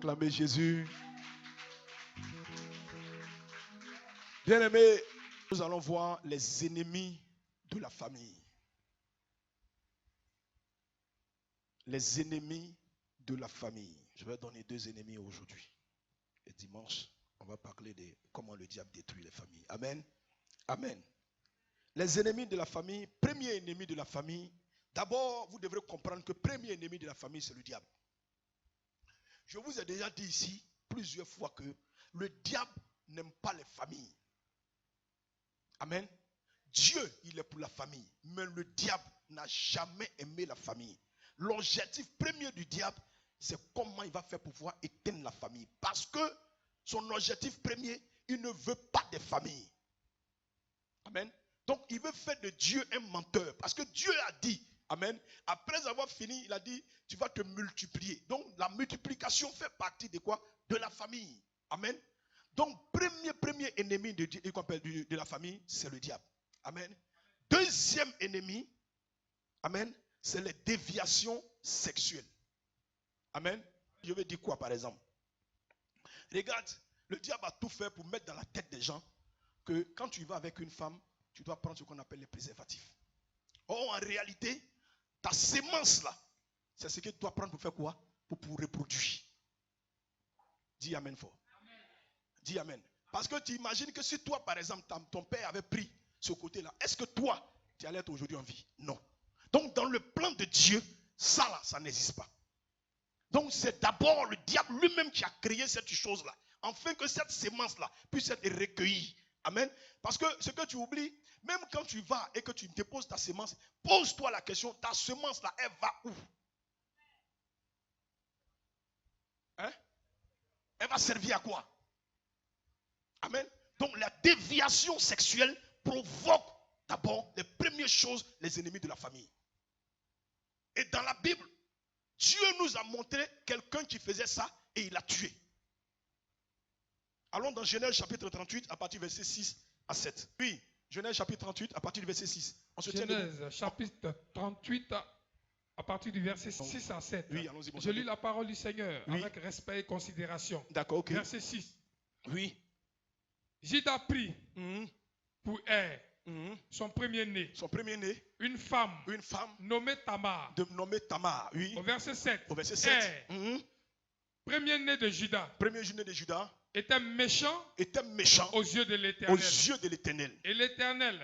Acclamez Jésus. Bien-aimés, nous allons voir les ennemis de la famille. Les ennemis de la famille. Je vais donner 2 ennemis aujourd'hui. Et dimanche, on va parler de comment le diable détruit les familles. Amen. Amen. Les ennemis de la famille, premier ennemi de la famille, d'abord, vous devrez comprendre que le premier ennemi de la famille, c'est le diable. Je vous ai déjà dit ici plusieurs fois que le diable n'aime pas les familles. Amen. Dieu, il est pour la famille, mais le diable n'a jamais aimé la famille. L'objectif premier du diable, c'est comment il va faire pour pouvoir éteindre la famille. Parce que son objectif premier, il ne veut pas de famille. Amen. Donc, il veut faire de Dieu un menteur. Parce que Dieu a dit, amen, après avoir fini, il a dit, tu vas te multiplier. Donc, la multiplication fait partie de quoi? De la famille. Amen. Donc, premier ennemi de la famille, c'est le diable. Amen. Deuxième ennemi, amen, c'est les déviations sexuelles. Amen. Je vais dire quoi par exemple? Regarde, le diable a tout fait pour mettre dans la tête des gens que quand tu vas avec une femme, tu dois prendre ce qu'on appelle les préservatifs. Or, en réalité, ta sémence là, c'est ce que tu dois prendre pour faire quoi? Pour reproduire. Dis amen fort. Amen. Dis amen. Parce que tu imagines que si toi, par exemple, ton père avait pris ce côté-là, est-ce que toi, tu allais être aujourd'hui en vie? Non. Donc, dans le plan de Dieu, ça là, ça n'existe pas. Donc, c'est d'abord le diable lui-même qui a créé cette chose-là, afin que cette sémence-là puisse être recueillie. Amen. Parce que ce que tu oublies, même quand tu vas et que tu déposes ta sémence, pose-toi la question, ta semence-là, elle va où? Hein? Elle va servir à quoi? Amen. Donc, la déviation sexuelle provoque d'abord les premières choses, les ennemis de la famille. Et dans la Bible, Dieu nous a montré quelqu'un qui faisait ça et il l'a tué. Allons dans Genèse chapitre 38 à partir du verset 6 à 7. Oui, Genèse chapitre 38 à partir du verset 6. Genèse chapitre 38 à partir du verset 6 à 7. Oui, allons-y. Je lis la parole du Seigneur avec respect et considération. D'accord, ok. Verset 6. Oui. Juda prit pour Er, son premier-né, une femme nommée Tamar. Oui. Au verset 7. Au verset 7. Premier-né de Juda. Était méchant aux yeux de l'Éternel. Et l'Éternel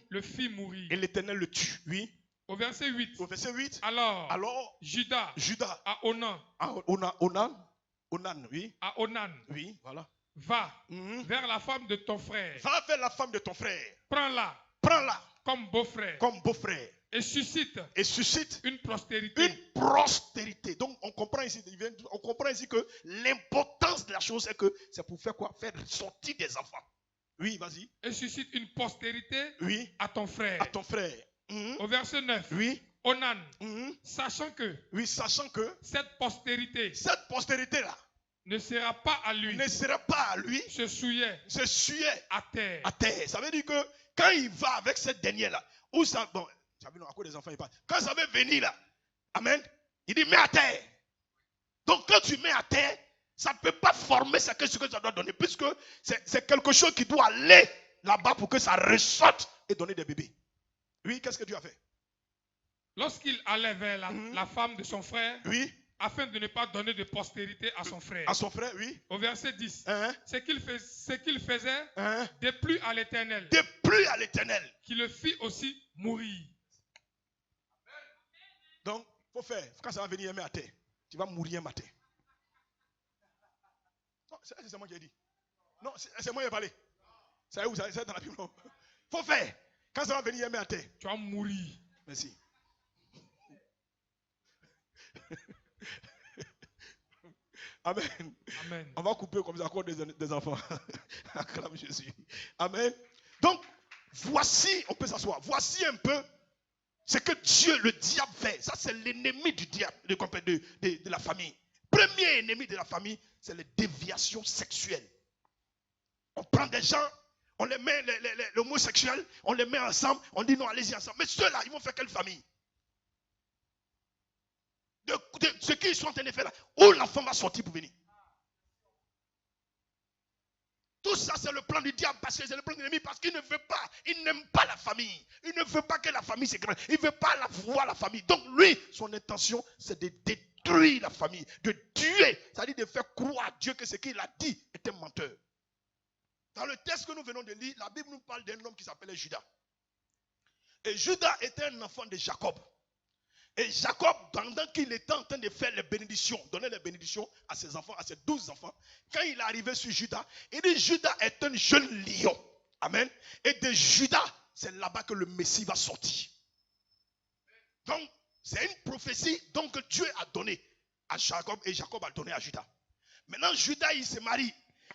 le fit mourir. Et l'Éternel le tue. Oui. Au verset 8. Alors Juda à Onan. Oui. À Onan. Oui, voilà. Va vers la femme de ton frère. Va vers la femme de ton frère. Prends-la. Comme beau-frère. Et suscite une postérité. Donc on comprend ici que l'importance de la chose c'est que c'est pour faire quoi? Faire sortir des enfants. Oui, vas-y. Et suscite une postérité à ton frère. Au verset 9. Oui. Onan, sachant que cette postérité là ne sera pas à lui, se souillait à terre. Ça veut dire que quand il va avec cette dernière là, où ça, bon, à quoi des enfants il parle. Quand ça veut venir là, amen, il dit mets à terre. Donc quand tu mets à terre, ça ne peut pas former ce que ça doit donner, puisque c'est quelque chose qui doit aller là-bas pour que ça ressorte et donner des bébés. Oui, qu'est-ce que Dieu a fait? Lorsqu'il allait vers la femme de son frère, afin de ne pas donner de postérité à son frère. Oui. Au verset 10, ce qu'il faisait déplut à l'Éternel. Qui le fit aussi mourir. Donc, il faut faire. Quand ça va venir à terre, tu vas mourir un matin. Non, c'est moi qui ai dit. Non, c'est moi qui ai parlé. C'est où? C'est dans la Bible. Il faut faire. Quand ça va venir à terre, tu vas mourir. Merci. Amen. On va couper comme ça encore des enfants. Acclame Jésus. Amen. Donc, voici, on peut s'asseoir. Voici un peu ce que Dieu, le diable fait. Ça, c'est l'ennemi du diable, de la famille. Premier ennemi de la famille, c'est les déviations sexuelles. On prend des gens, on les met, les homosexuels, on les met ensemble, on dit non, allez-y ensemble. Mais ceux-là, ils vont faire quelle famille? De ce qu'ils sont en train de faire là, où l'enfant va sortir pour venir? Tout ça, c'est le plan du diable, parce que c'est le plan de l'ennemi, parce qu'il ne veut pas, il n'aime pas la famille. Il ne veut pas que la famille s'écrase. Il ne veut pas voir la famille. Donc lui, son intention, c'est de détruire la famille, de tuer, c'est-à-dire de faire croire à Dieu que ce qu'il a dit est un menteur. Dans le texte que nous venons de lire, la Bible nous parle d'un homme qui s'appelait Judas. Et Judas était un enfant de Jacob. Et Jacob, pendant qu'il était en train de faire les bénédictions, donner les bénédictions à ses enfants, à ses 12 enfants, quand il est arrivé sur Judas, il dit Judas est un jeune lion. Amen. Et de Judas, c'est là-bas que le Messie va sortir. Donc, c'est une prophétie donc, que Dieu a donnée à Jacob et Jacob a donné à Judas. Maintenant, Judas, il se marie.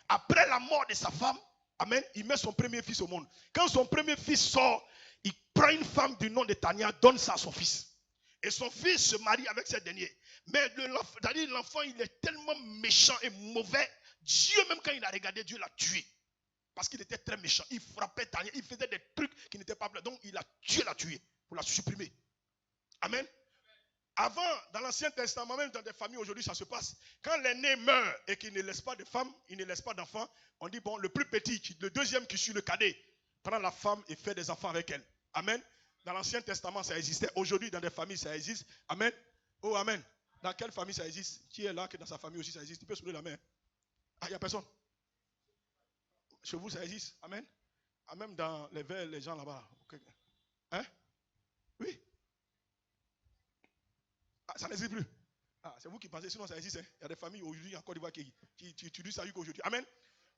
Après la mort de sa femme, amen, il met son premier fils au monde. Quand son premier fils sort, il prend une femme du nom de Tania, donne ça à son fils. Et son fils se marie avec cette dernière. Mais l'enfant, il est tellement méchant et mauvais. Dieu, même quand il a regardé, Dieu l'a tué. Parce qu'il était très méchant. Il frappait Tania, il faisait des trucs qui n'étaient pas bons. Donc, Dieu l'a tué pour la supprimer. Amen. Avant, dans l'Ancien Testament, même dans des familles aujourd'hui, ça se passe. Quand l'aîné meurt et qu'il ne laisse pas de femme, il ne laisse pas d'enfant, on dit, bon, le plus petit, le deuxième qui suit le cadet, prend la femme et fait des enfants avec elle. Amen. Dans l'Ancien Testament, ça existait. Aujourd'hui, dans des familles, ça existe. Amen. Oh, amen. Dans quelle famille ça existe? Qui est là, que dans sa famille aussi ça existe? Tu peux soulever la main. Ah, il n'y a personne. Chez vous, ça existe. Amen. Ah, même dans les vers, les gens là-bas. Okay. Hein? Oui. Ah, ça n'existe plus. Ah, c'est vous qui pensez, sinon ça existe. Hein? Il y a des familles aujourd'hui en Côte d'Ivoire qui dis ça qu'aujourd'hui. Amen.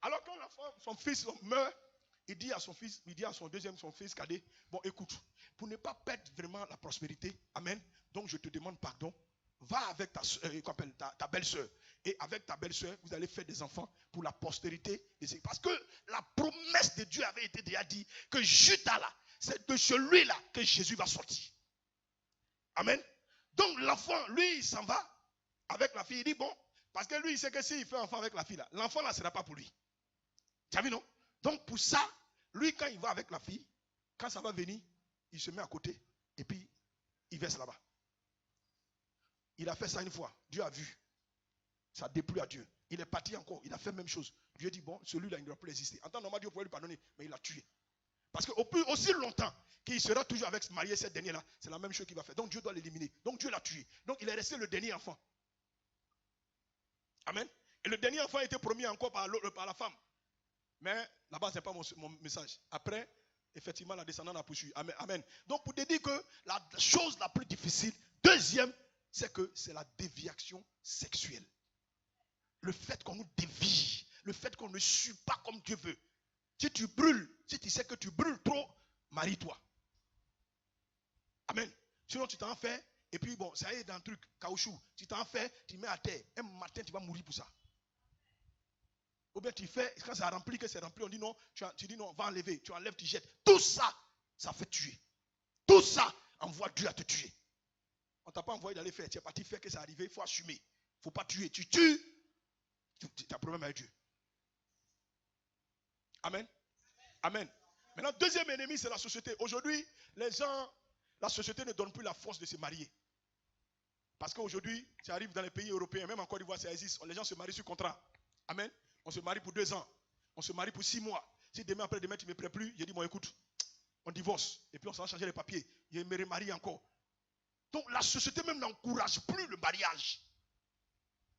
Alors quand l'enfant, son fils meurt, il dit à son fils, il dit à son deuxième, son fils cadet, bon écoute, pour ne pas perdre vraiment la prospérité, amen, donc je te demande pardon, va avec ta belle-sœur, et avec ta belle-sœur, vous allez faire des enfants pour la postérité, parce que la promesse de Dieu avait été déjà dit, que Judas là, c'est de celui-là que Jésus va sortir. Amen. Donc l'enfant, lui, il s'en va avec la fille, il dit bon, parce que lui, il sait que s'il fait enfant avec la fille là, l'enfant là ne sera pas pour lui. Tu as vu non? Donc pour ça, lui quand il va avec la fille, quand ça va venir, il se met à côté et puis il verse là-bas. Il a fait ça une fois, Dieu a vu. Ça déplut à Dieu. Il est parti encore, il a fait la même chose. Dieu dit bon, celui-là il ne doit plus exister. En temps normal, Dieu pouvait lui pardonner, mais il l'a tué. Parce qu'aussi longtemps qu'il sera toujours avec marié cette dernière-là, c'est la même chose qu'il va faire. Donc Dieu doit l'éliminer. Donc Dieu l'a tué. Donc il est resté le dernier enfant. Amen. Et le dernier enfant a été promis encore par la femme. Mais là-bas, ce n'est pas mon message. Après, effectivement, la descendance a poursuivi. Amen. Amen. Donc, pour te dire que la chose la plus difficile, deuxième, c'est que c'est la déviation sexuelle. Le fait qu'on nous dévie, le fait qu'on ne suit pas comme Dieu veut. Si tu brûles, si tu sais que tu brûles trop, marie-toi. Amen. Sinon, tu t'en fais, et puis bon, ça y est dans le truc, caoutchouc. Tu t'en fais, tu mets à terre. Un matin, tu vas mourir pour ça. Ou bien tu fais, quand ça remplit, que c'est rempli, on dit non, tu dis non, va enlever, tu enlèves, tu jettes. Tout ça, ça fait tuer. Tout ça envoie Dieu à te tuer. On ne t'a pas envoyé d'aller faire, tu es parti faire que ça arrive, il faut assumer. Il ne faut pas tuer. Tu tues, tu as un problème avec Dieu. Amen. Amen. Maintenant, deuxième ennemi, c'est la société. Aujourd'hui, les gens, la société ne donne plus la force de se marier. Parce qu'aujourd'hui, ça arrive dans les pays européens, même en Côte d'Ivoire, ça existe. Les gens se marient sur contrat. Amen. On se marie pour 2 ans. On se marie pour 6 mois. Si demain après demain tu ne me plais plus, j'ai dit, bon écoute, on divorce. Et puis on s'en va changer les papiers. Il me remarie encore. Donc la société même n'encourage plus le mariage.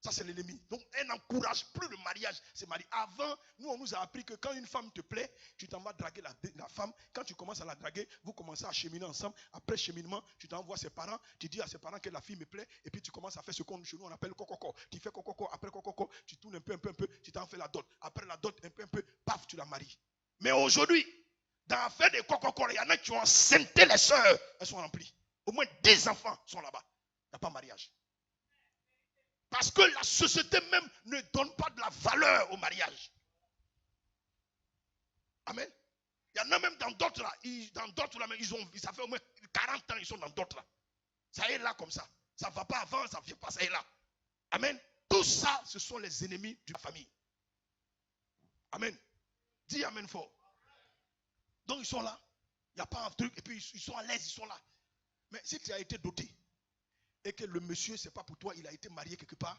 Ça c'est l'ennemi. Donc elle n'encourage plus le mariage. C'est marié. Avant, nous on nous a appris que quand une femme te plaît, tu t'en vas draguer la femme. Quand tu commences à la draguer, vous commencez à cheminer ensemble. Après cheminement, tu t'envoies à ses parents. Tu dis à ses parents que la fille me plaît. Et puis tu commences à faire ce qu'on chez nous on appelle coco. Tu fais coco. Après coco, tu tournes un peu. Tu t'en fais la dot. Après la dot, un peu. Paf, tu la maries. Mais aujourd'hui, dans l'affaire des coco, il y en a qui ont enceinté les sœurs. Elles sont remplies. Au moins 10 enfants sont là-bas. Il n'y a pas de mariage. Parce que la société même ne donne pas de la valeur au mariage. Amen. Il y en a même dans d'autres là. Ça fait au moins 40 ans ils sont dans d'autres là. Ça est là comme ça. Ça ne va pas avant, ça ne vient pas, ça est là. Amen. Tout ça, ce sont les ennemis de la famille. Amen. Dis amen fort. Donc ils sont là. Il n'y a pas un truc. Et puis ils sont à l'aise, ils sont là. Mais si tu as été doté, et que le monsieur, ce n'est pas pour toi, il a été marié quelque part,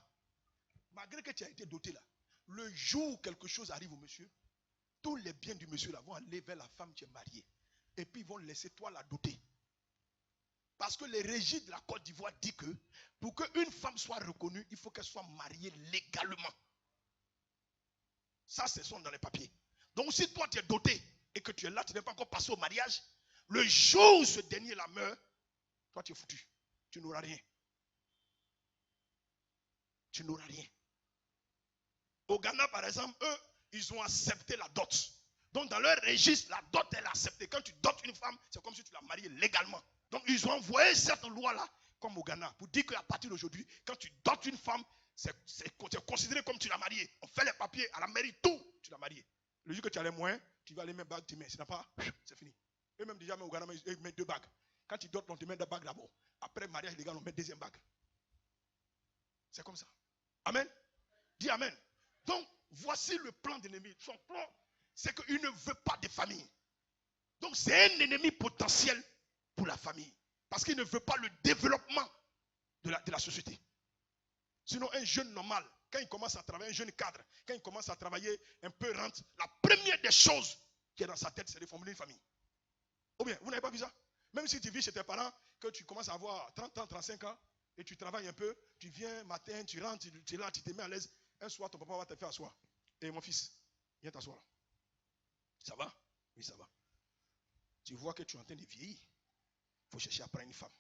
malgré que tu as été doté là, le jour où quelque chose arrive au monsieur, tous les biens du monsieur là vont aller vers la femme qui est mariée. Et puis ils vont laisser toi la doter. Parce que les régies de la Côte d'Ivoire disent que pour qu'une femme soit reconnue, il faut qu'elle soit mariée légalement. Ça, ce sont dans les papiers. Donc si toi tu es doté et que tu es là, tu n'es pas encore passé au mariage, le jour où ce dernier la meurt, toi tu es foutu. Tu n'auras rien. Tu n'auras rien. Au Ghana, par exemple, eux, ils ont accepté la dot. Donc dans leur registre, la dot elle est acceptée. Quand tu dotes une femme, c'est comme si tu l'as mariée légalement. Donc ils ont envoyé cette loi-là, comme au Ghana, pour dire qu'à partir d'aujourd'hui, quand tu dotes une femme, c'est considéré comme tu l'as mariée. On fait les papiers à la mairie, tout, tu l'as mariée. Le jour que tu as les moyens, tu vas aller mettre bague, tu mets. Si tu n'as pas, c'est fini. Eux-mêmes déjà, au Ghana, ils mettent 2 bagues. Quand tu dotes, on te met 2 bagues d'abord. Après le mariage légal, on met 2e bague. C'est comme ça. Amen. Dis amen. Donc, voici le plan d'ennemi. Son plan, c'est qu'il ne veut pas de famille. Donc, c'est un ennemi potentiel pour la famille. Parce qu'il ne veut pas le développement de la société. Sinon, un jeune normal, quand il commence à travailler, un jeune cadre, quand il commence à travailler un peu rente, la première des choses qui est dans sa tête, c'est de former une famille. Ou bien, vous n'avez pas vu ça? Même si tu vis chez tes parents, que tu commences à avoir 30 ans, 35 ans, et tu travailles un peu, tu viens matin, tu rentres, tu es là, tu te mets à l'aise. Un soir, ton papa va te faire asseoir. Et mon fils, viens t'asseoir là. Ça va? Oui, ça va. Tu vois que tu es en train de vieillir. Il faut chercher à prendre une femme.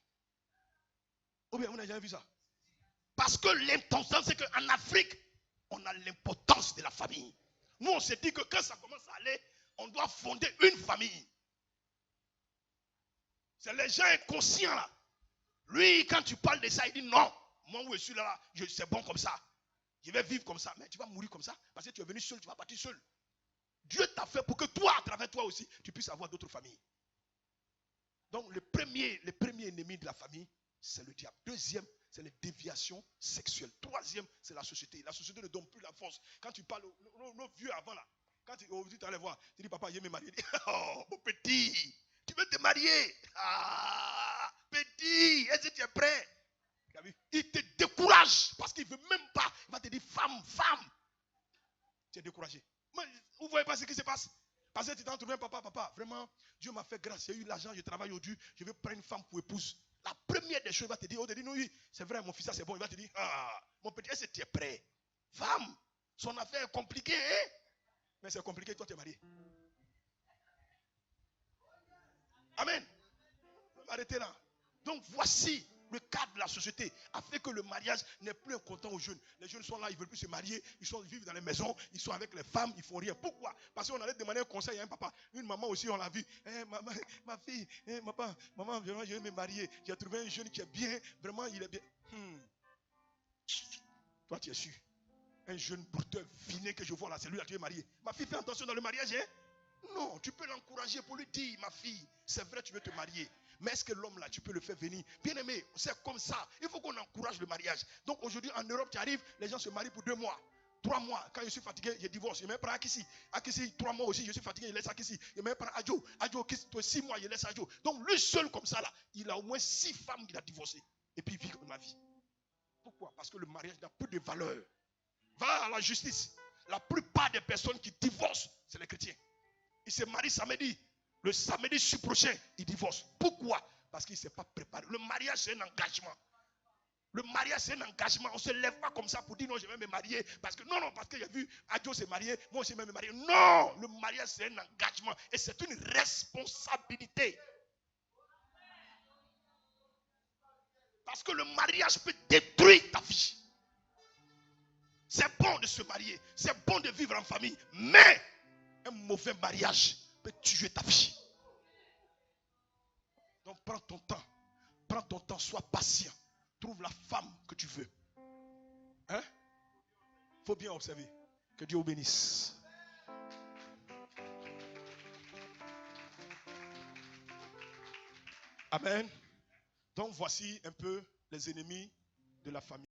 Ou bien, vous n'avez jamais vu ça? Parce que l'important, c'est qu'en Afrique, on a l'importance de la famille. Nous, on se dit que quand ça commence à aller, on doit fonder une famille. C'est les gens inconscients là. Lui, quand tu parles de ça, il dit non. Moi, où je suis là, c'est bon comme ça. Je vais vivre comme ça. Mais tu vas mourir comme ça. Parce que tu es venu seul, tu vas partir seul. Dieu t'a fait pour que toi, à travers toi aussi, tu puisses avoir d'autres familles. Donc, le premier ennemi de la famille, c'est le diable. Deuxième, c'est les déviations sexuelles. Troisième, c'est la société. La société ne donne plus la force. Quand tu parles aux vieux avant là, quand tu allais voir, tu dis papa, je vais me marier. Oh, mon petit, tu veux te marier? Ah, petit, est-ce que tu es prêt? Il te décourage parce qu'il ne veut même pas. Il va te dire femme. Tu es découragé. Mais vous ne voyez pas ce qui se passe? Parce que tu t'en trouves un papa, vraiment, Dieu m'a fait grâce, j'ai eu l'argent, je travaille aujourd'hui, je vais prendre une femme pour épouse. La première des choses, il va te dire, non, oui, c'est vrai, mon fils, ça c'est bon. Il va te dire, mon petit, est-ce que tu es prêt? Femme, son affaire est compliquée, hein? Mais c'est compliqué, toi tu es marié. Amen. Arrêtez là. Donc voici le cadre de la société a fait que le mariage n'est plus important aux jeunes. Les jeunes sont là, ils ne veulent plus se marier, ils vivent dans les maisons, ils sont avec les femmes, ils ne font rien. Pourquoi? Parce qu'on allait demander un conseil à un papa. Une maman aussi, on l'a vu. Ma fille, maman, je vais me marier. J'ai trouvé un jeune qui est bien, vraiment, il est bien. Toi, tu es sûr. Un jeune brouteur viné que je vois là, c'est lui là, tu es marié. Ma fille, fais attention dans le mariage, hein? Non, tu peux l'encourager pour lui dire, ma fille, c'est vrai, tu veux te marier. Mais est-ce que l'homme là, tu peux le faire venir? Bien aimé, c'est comme ça. Il faut qu'on encourage le mariage. Donc aujourd'hui, en Europe, tu arrives, les gens se marient pour 2 mois, 3 mois. Quand je suis fatigué, je divorce. Je me prends Akissi. Akissi, 3 mois aussi, je suis fatigué, je laisse Akissi. Je me prends Adjo. Adjo, 6 mois, je laisse Adjo. Donc lui seul comme ça là, il a au moins 6 femmes qu'il a divorcées. Et puis il vit comme ma vie. Pourquoi? Parce que le mariage n'a plus de valeur. Va à la justice. La plupart des personnes qui divorcent, c'est les chrétiens. Ils se marient samedi. Le samedi prochain, ils divorcent. Pourquoi? Parce qu'il ne s'est pas préparé. Le mariage, c'est un engagement. Le mariage, c'est un engagement. On ne se lève pas comme ça pour dire non, je vais me marier. Parce que non, parce que j'ai vu Adjo se marier, moi aussi je vais me marier. Non, le mariage, c'est un engagement. Et c'est une responsabilité. Parce que le mariage peut détruire ta vie. C'est bon de se marier. C'est bon de vivre en famille. Mais un mauvais mariage peut tuer ta vie. Donc prends ton temps. Prends ton temps, sois patient. Trouve la femme que tu veux. Hein? Il faut bien observer. Que Dieu vous bénisse. Amen. Donc voici un peu les ennemis de la famille.